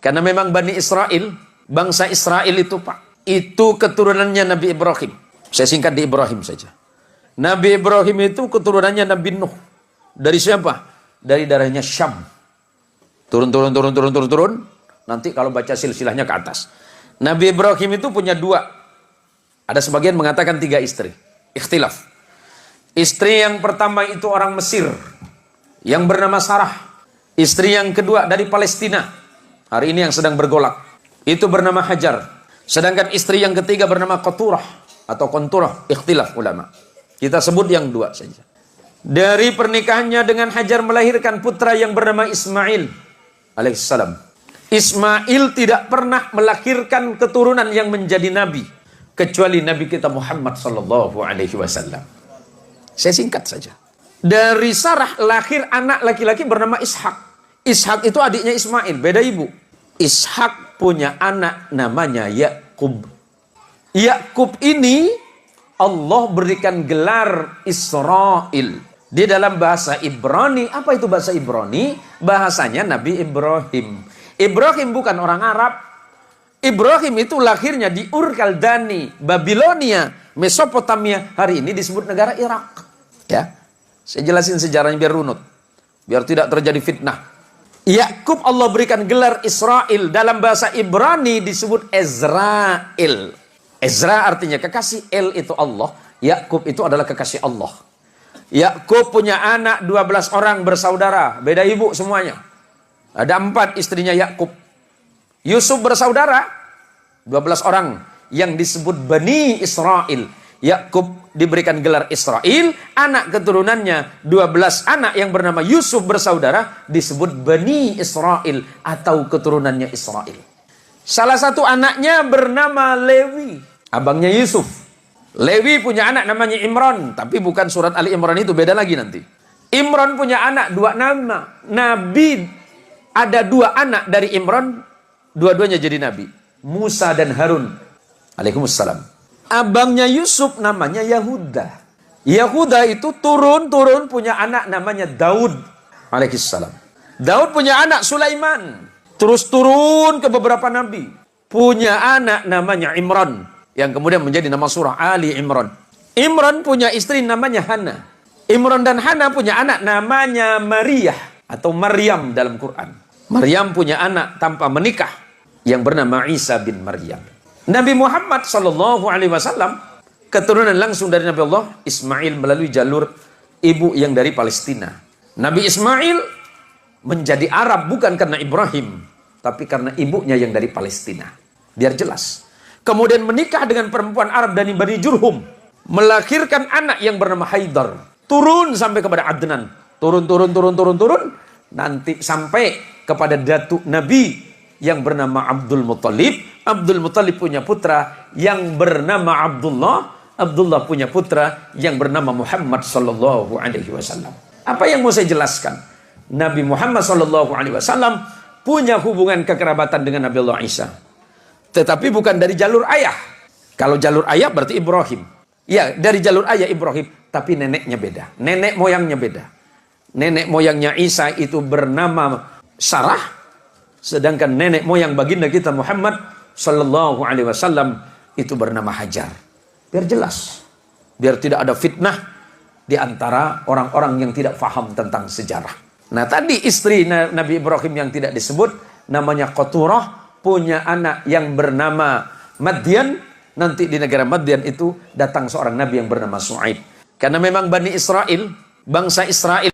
Karena memang Bani Israel, bangsa Israel itu Pak, itu keturunannya Nabi Ibrahim. Saya singkat di Ibrahim saja. Nabi Ibrahim itu keturunannya Nabi Nuh. Dari siapa? Dari darahnya Syam. Turun. Nanti kalau baca silsilahnya ke atas. Nabi Ibrahim itu punya 2. Ada sebagian mengatakan 3 istri. Ikhtilaf. Istri yang pertama itu orang Mesir, yang bernama Sarah. Istri yang kedua dari Palestina, hari ini yang sedang bergolak, itu bernama Hajar. Sedangkan istri yang ketiga bernama Qaturah atau Qunturah. Ikhtilaf ulama. Kita sebut yang 2 saja. Dari pernikahannya dengan Hajar melahirkan putra yang bernama Ismail alaihissalam. Ismail tidak pernah melahirkan keturunan yang menjadi nabi kecuali Nabi kita Muhammad sallallahu alaihi wasallam. Saya singkat saja. Dari Sarah lahir anak laki-laki bernama Ishak. Ishak itu adiknya Ismail, beda ibu. Ishak punya anak namanya Yakub. Yakub ini Allah berikan gelar Israel. Di dalam bahasa Ibrani, apa itu bahasa Ibrani? Bahasanya Nabi Ibrahim. Ibrahim bukan orang Arab. Ibrahim itu lahirnya di Ur Kaldani, Babilonia, Mesopotamia. Hari ini disebut negara Irak. Ya, saya jelasin sejarahnya biar runut, biar tidak terjadi fitnah. Yakub Allah berikan gelar Israel. Dalam bahasa Ibrani disebut Ezrael. Ezra artinya kekasih, El itu Allah, Yakub itu adalah kekasih Allah. Yakub punya anak 12 orang bersaudara, beda ibu semuanya. Ada 4 istrinya Yakub. Yusuf bersaudara 12 orang yang disebut Bani Israel. Yakub diberikan gelar Israel, anak keturunannya 12 anak yang bernama Yusuf bersaudara disebut Bani Israel atau keturunannya Israel. Salah satu anaknya bernama Lewi, abangnya Yusuf. Lewi punya anak namanya Imran, tapi bukan surat Ali Imran itu, beda lagi nanti. Imran punya anak 2 nama. Nabi ada 2 anak dari Imran, dua-duanya jadi nabi. Musa dan Harun alaihimussalam. Abangnya Yusuf namanya Yahuda. Yahuda itu turun punya anak namanya Daud alaihissalam. Daud punya anak Sulaiman. Terus turun ke beberapa nabi. Punya anak namanya Imran, yang kemudian menjadi nama surah Ali Imran. Imran punya istri namanya Hana. Imran dan Hana punya anak namanya Maria atau Maryam dalam Quran. Maryam punya anak tanpa menikah yang bernama Isa bin Maryam. Nabi Muhammad sallallahu alaihi wasallam keturunan langsung dari Nabi Allah Ismail melalui jalur ibu yang dari Palestina. Nabi Ismail menjadi Arab bukan karena Ibrahim, tapi karena ibunya yang dari Palestina. Biar jelas. Kemudian menikah dengan perempuan Arab dari Bani Jurhum, melahirkan anak yang bernama Haidar. Turun sampai kepada Adnan. Turun. Nanti sampai kepada datuk Nabi yang bernama Abdul Muttalib. Abdul Muttalib punya putra yang bernama Abdullah. Abdullah punya putra yang bernama Muhammad sallallahu alaihi wasallam. Apa yang mau saya jelaskan? Nabi Muhammad sallallahu alaihi wasallam punya hubungan kekerabatan dengan Nabi Allah Isa. Tetapi bukan dari jalur ayah. Kalau jalur ayah berarti Ibrahim. Ya, dari jalur ayah Ibrahim, tapi neneknya beda. Nenek moyangnya beda. Nenek moyangnya Isa itu bernama Sarah, sedangkan nenek moyang baginda kita Muhammad sallallahu alaihi wasallam itu bernama Hajar. Biar jelas. Biar tidak ada fitnah di antara orang-orang yang tidak paham tentang sejarah. Nah, tadi istri Nabi Ibrahim yang tidak disebut namanya Qaturah, punya anak yang bernama Madian. Nanti di negara Madian itu datang seorang nabi yang bernama Shu'aib. Karena memang Bani Israel, bangsa Israel